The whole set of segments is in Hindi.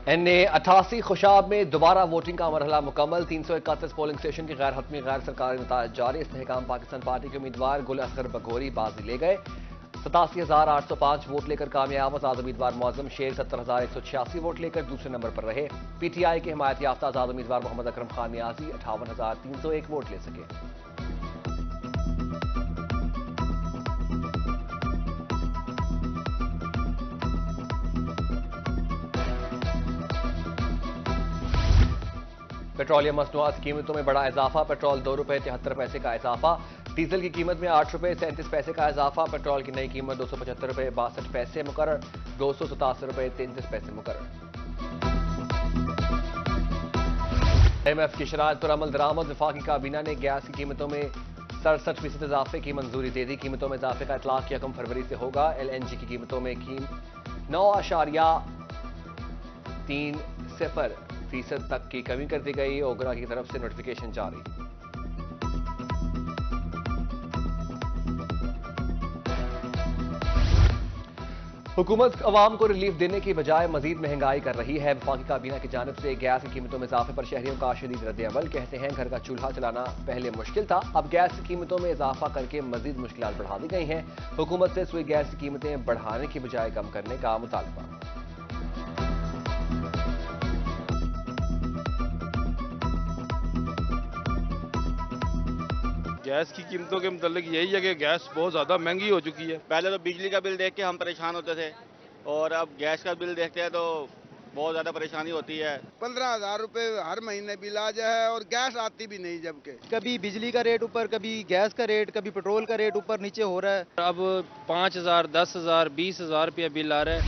एनए 88 खुशाब में दोबारा वोटिंग का मरहला मुकम्मल। 331 पोलिंग स्टेशन की गैर हतमी गैर सरकारी नतायज जारी। इस्तेहकाम पाकिस्तान पार्टी के उम्मीदवार गुल असगर बघोरी बाजी ले गए। 87,805 वोट लेकर कामयाब। आजाद उम्मीदवार मौजम शेर 70,186 वोट लेकर दूसरे नंबर पर रहे। पीटीआई के हिमायत याफ्ता आजाद उम्मीदवार मोहम्मद अकरम खान नियाजी 58,301 वोट ले सके। पेट्रोलियम मसनूआत की कीमतों में बड़ा इजाफा। पेट्रोल ₹2.73 का इजाफा। डीजल की कीमत में ₹8.37 का इजाफा। पेट्रोल की नई कीमत ₹275.62 मुकर्रर। ₹287.33 मुकर्रर। IMF की शराइत पर अमल दरामद। वफाकी काबीना ने गैस की कीमतों में 67% इजाफे की मंजूरी दे दी। कीमतों में इजाफे का इतलाक 1 फरवरी से होगा। LNG की कीमतों में 9.30% तक की कमी कर दी गई। ओगरा की तरफ से नोटिफिकेशन जारी। हुकूमत अवाम को रिलीफ देने की बजाय मजीद महंगाई कर रही है। वफाकी काबीना की जानिब से गैस की कीमतों में इजाफे पर शहरियों का शदीद रद्द-ए-अमल। कहते हैं घर का चूल्हा चलाना पहले मुश्किल था, अब गैस की कीमतों में इजाफा करके मजीद मुश्किलात बढ़ा दी गई हैं। हुकूमत से सुई गैस की कीमतें बढ़ाने की बजाय कम करने का मुतालबा। गैस की कीमतों के मुतालिक यही है कि गैस बहुत ज़्यादा महंगी हो चुकी है। पहले तो बिजली का बिल देख के हम परेशान होते थे और अब गैस का बिल देखते हैं तो बहुत ज़्यादा परेशानी होती है। 15,000 रुपए हर महीने बिल आ जाए और गैस आती भी नहीं, जबकि कभी बिजली का रेट ऊपर, कभी गैस का रेट, कभी पेट्रोल का रेट ऊपर नीचे हो रहा है। अब 5,000, 10,000, 20,000 रुपया बिल आ रहा है।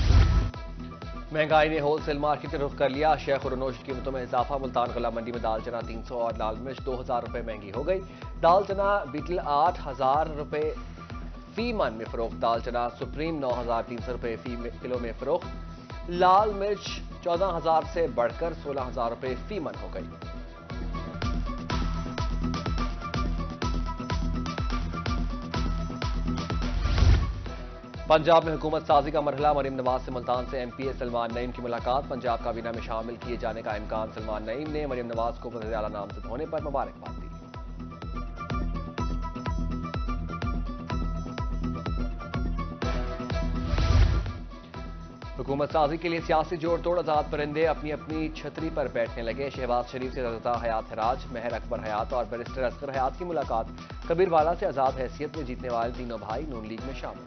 महंगाई ने होलसेल मार्केट का रुख कर लिया। शेख और अनोश की कीमतों में इजाफा। मुल्तान गला मंडी में दाल चना 300 और लाल मिर्च 2,000 रुपए महंगी हो गई। दाल चना बीटल 8,000 रुपए फी मन में फरोख्त। दाल चना सुप्रीम 9,300 रुपए फी किलो में फरोख्त। लाल मिर्च 14,000 से बढ़कर 16,000 रुपए फी मन हो गई। पंजाब में हुकूमत साजी का मरहला। मरीम नवाज से मुल्तान से MP सलमान नईम की मुलाकात। पंजाब काबीना में शामिल किए जाने का इम्कान। सलमान नईम ने मरीम नवाज को वज़ीर आला नामजद होने पर मुबारकबाद दी। हुकूमत साजी के लिए सियासी जोड़ तोड़। आजाद परिंदे अपनी अपनी छतरी पर बैठने लगे। शहबाज शरीफ से रज़ा हयात हराज, महर अकबर हयात और बैरिस्टर असगर हयात की मुलाकात। कबीर वाला से आजाद हैसियत में जीतने वाले तीनों भाई नून लीग में शामिल।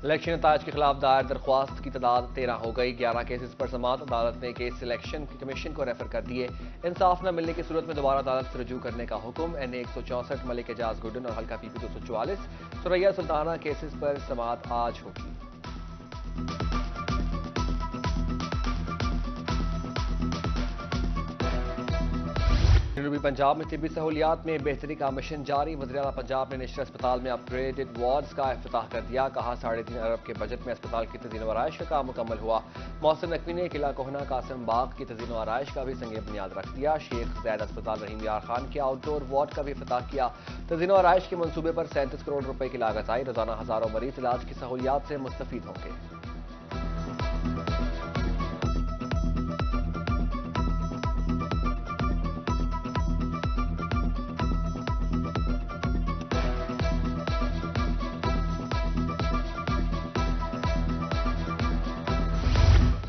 इलेक्शन नतायज के खिलाफ दायर दरख्वास्त की तादाद 13 हो गई। 11 केसेस पर समाअत। अदालत ने केस सिलेक्शन कमीशन को रेफर कर दिए। इंसाफ न मिलने की सूरत में दोबारा अदालत से रजू करने का हुक्म। NA 164, मलिक एजाज गुडन और हल्का PP 244, सुरैया सुल्ताना केसेस पर समाअत आज होगी। जनूबी पंजाब में तिब्बी सहूलियात में बेहतरी का मिशन जारी। वज़ीर आला पंजाब ने निश्चित अस्पताल में अपग्रेडेड वार्ड्स का इफ्तिताह कर दिया। कहा 3.5 अरब के बजट में अस्पताल की तज़ीन व आराइश का काम मुकम्मल हुआ। मोहसिन नकवी ने किला कोहना कासिम बाग की तज़ीन व आराइश का भी संग बुनियाद रख दिया। शेख जैद अस्पताल रहीम यार खान के आउटडोर वार्ड का भी इफ्तिताह किया। तज़ीन व आराइश के मनसूबे पर 37 करोड़ रुपए की लागत आई। रोजाना हजारों मरीज इलाज की सहूलियात से मुस्तफीद होंगे।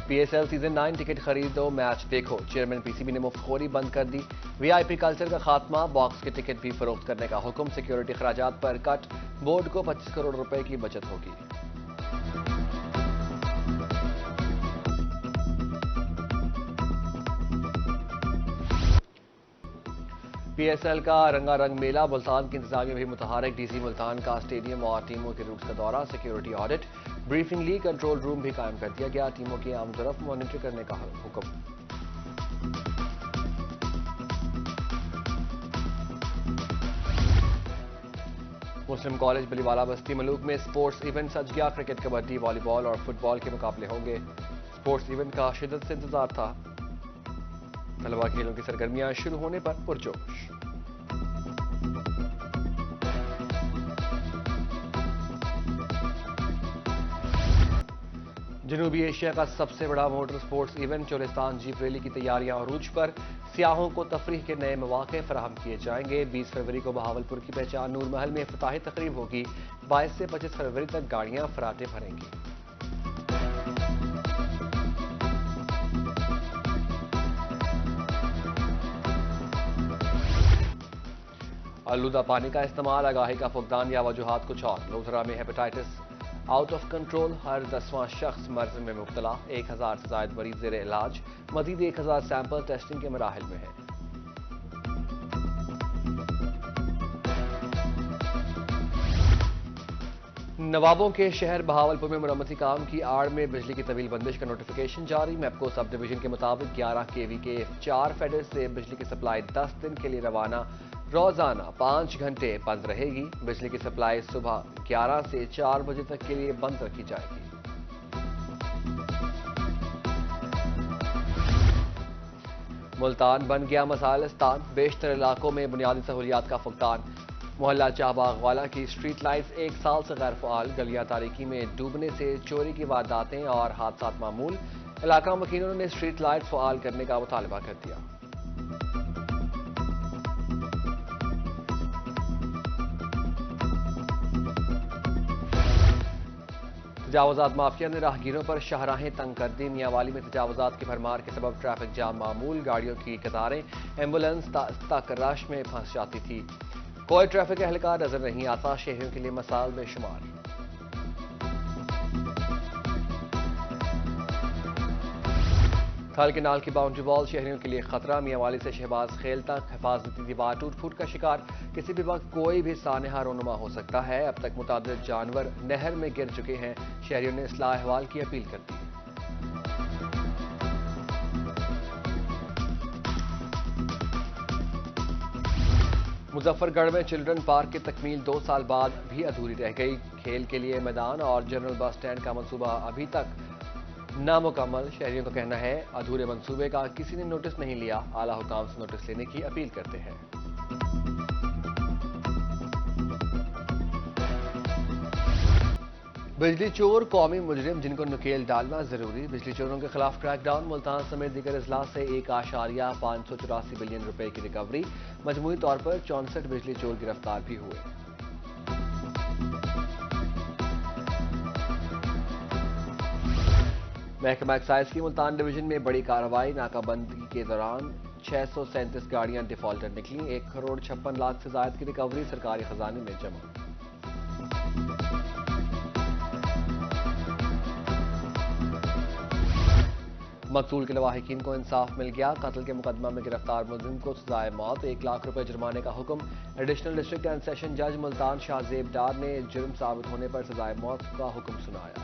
PSL सीजन 9 टिकट खरीदो, मैच देखो। चेयरमैन PCB ने मुफ्तखोरी बंद कर दी। VIP कल्चर का खात्मा। बॉक्स के टिकट भी फरोख्त करने का हुक्म। सिक्योरिटी खराजात पर कट। बोर्ड को 25 करोड़ रुपए की बचत होगी। PSL का रंगारंग मेला। मुल्तान की इंतजामिया भी मुतहारिक। DC मुल्तान का स्टेडियम और टीमों के रूट्स का दौरा। Security audit. ब्रीफिंग ली। कंट्रोल रूम भी कायम कर दिया गया। टीमों की आमदरफ्त मॉनिटर करने का हुक्म। मुस्लिम कॉलेज बलीवाला बस्ती मलूक में स्पोर्ट्स इवेंट सज गया। क्रिकेट, कबड्डी, वॉलीबॉल और फुटबॉल के मुकाबले होंगे। स्पोर्ट्स इवेंट का शिद्दत से इंतजार था। तलबा खेलों की सरगर्मियां शुरू होने पर पुरजोश। जनूबी एशिया का सबसे बड़ा motor sports event Cholistan jeep rally की तैयारियां अरूज पर। सियाहों को तफरीह के नए मौके फराहम किए जाएंगे। 20 फरवरी को बहावलपुर की पहचान नूर महल में इफ्तिताही तकरीब होगी। 22 से 25 फरवरी तक गाड़ियां फराटे भरेंगी। आलूदा पानी का इस्तेमाल, आगाही का फुकदान या वजूहात कुछ और। लोधरा में हेपेटाइटिस आउट ऑफ कंट्रोल, हर 10वां शख्स मर्ज में मुब्तला। 1000 से ज्यादा मरीज जेर इलाज। मजीद 1000 सैंपल टेस्टिंग के मराहिल में है। नवाबों के शहर बहावलपुर में मरम्मती काम की आड़ में बिजली की तवील बंदिश का नोटिफिकेशन जारी। मैपको सब डिवीजन के मुताबिक 11 kV के 4 फेडर से बिजली की सप्लाई 10 दिन के लिए रवाना। रोजाना 5 घंटे बंद रहेगी। बिजली की सप्लाई सुबह 11 से 4 बजे तक के लिए बंद रखी जाएगी। मुल्तान बन गया मसालिस्तान, बेशतर इलाकों में बुनियादी सहूलियात का फुकदान। मोहल्ला चाहबाग वाला की स्ट्रीट लाइट्स 1 साल से गैर फ़ाल। गलियां तारीकी में डूबने से चोरी की वारदातें और हादसात मामूल। इलाका मकीनों ने स्ट्रीट लाइट्स फ़ाल करने का मुतालबा कर दिया। तजावुजात माफिया ने राहगीरों पर शाहराहें तंग कर दी। मियांवाली में तजावुजात की भरमार के सबब ट्रैफिक जाम मामूल। गाड़ियों की कतारें एम्बुलेंस तक रश में फंस जाती थी। कोई ट्रैफिक एहलकार नजर नहीं आता। शहरियों के लिए मसाल बेशुमार। थल के नाल की बाउंड्री वॉल शहरियों के लिए खतरा। मियांवाली से शहबाज खेल तक हिफाजती दीवार टूट फूट का शिकार। किसी भी वक्त कोई भी सानहा रोनुमा हो सकता है। अब तक मुतादिद जानवर नहर में गिर चुके हैं। शहरियों ने इस्लाह अहवाल की अपील कर दी। मुजफ्फरगढ़ में चिल्ड्रन पार्क की तकमील 2 साल बाद भी अधूरी रह गई। खेल के लिए मैदान और जनरल बस स्टैंड का मंसूबा अभी तक नामुकम्मल। शहरियों का कहना है अधूरे मंसूबे का किसी ने नोटिस नहीं लिया। आला हुकाम से नोटिस लेने की अपील करते हैं। बिजली चोर कौमी मुजरिम जिनको नुकेल डालना जरूरी। बिजली चोरों के खिलाफ क्रैकडाउन। मुल्तान समेत दीगर अजला से 1.584 बिलियन रुपए की रिकवरी। मजमूई तौर पर 64 बिजली चोर गिरफ्तार भी हुए। महकमा एक्साइज की मुल्तान डिवीजन में बड़ी कार्रवाई। नाकाबंदी के दौरान 637 गाड़ियां डिफॉल्टर निकली। 1,56,00,000 से ज्यादा की रिकवरी सरकारी खजाने में जमा। मकतूल के लवाहिकीन को इंसाफ मिल गया। कत्ल के मुकदमा में गिरफ्तार मुलजिम को सजाए मौत। 1 लाख रुपए जुर्माने का हुक्म। एडिशनल डिस्ट्रिक्ट एंड सेशन जज मुल्तान शाहजेब डार ने जुर्म साबित होने पर सजाए मौत का हुक्म सुनाया।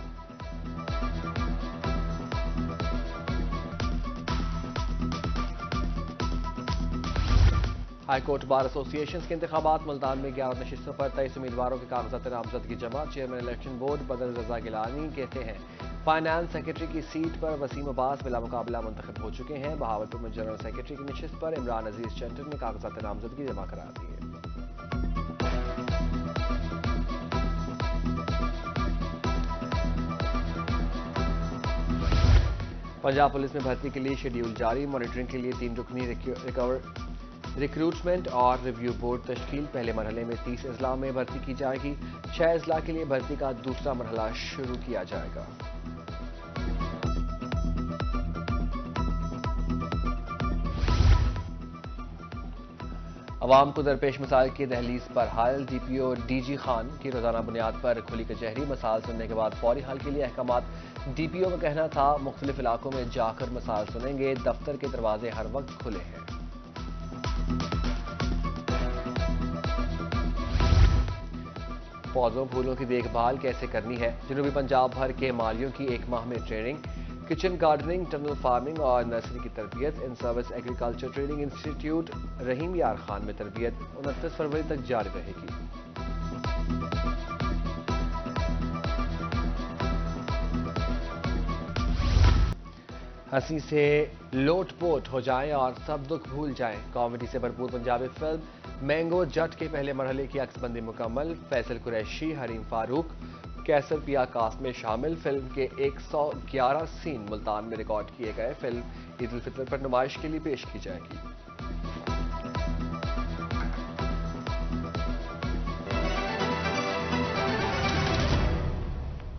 हाईकोर्ट बार एसोसिएशन के इंतखाबात। मुल्तान में 11 नशिस्तों पर 23 उम्मीदवारों के कागजात नामजदगी जमा। चेयरमैन इलेक्शन बोर्ड बदर रजा गिलानी कहते हैं फाइनेंस सेक्रेटरी की सीट पर वसीम अब्बास बिला मुकाबला मुंतखब हो चुके हैं। बहावलपुर में जनरल सेक्रेटरी की नशिस्त पर इमरान अजीज चंटन ने कागजात नामजदगी जमा करा दी है। पंजाब पुलिस में भर्ती के लिए शेड्यूल जारी। मॉनिटरिंग के लिए 3 रुकनी रिक्रूटमेंट और रिव्यू बोर्ड तश्कील। पहले मरहले में 30 अजला में भर्ती की जाएगी। 6 अजला के लिए भर्ती का दूसरा मरहला शुरू किया जाएगा। अवाम को दरपेश मसाइल की दहलीज पर हल। डीपीओ डीजी खान की रोजाना बुनियाद पर खुली कचहरी। मसाइल सुनने के बाद फौरी हल के लिए अहकामात। डीपीओ का कहना था मुख्तलिफ इलाकों में जाकर मसाइल सुनेंगे। दफ्तर के दरवाजे हर वक्त खुले हैं। पौधों फूलों की देखभाल कैसे करनी है। जनूबी पंजाब भर के मालियों की 1 माह में training. Kitchen gardening, tunnel farming और नर्सरी की तरबियत। In service agriculture training institute Rahim Yar Khan में तरबियत 29 फरवरी तक जारी रहेगी। हंसी से लोटपोट हो जाएं और सब दुख भूल जाएं। कॉमेडी से भरपूर पंजाबी फिल्म मैंगो जट के पहले मरहले की अक्सबंदी मुकम्मल। फैसल कुरैशी, हरीम फारूक, कैसर पिया कास्ट में शामिल। फिल्म के 111 सीन मुल्तान में रिकॉर्ड किए गए। फिल्म ईद उल फितर पर नुमाइश के लिए पेश की जाएगी।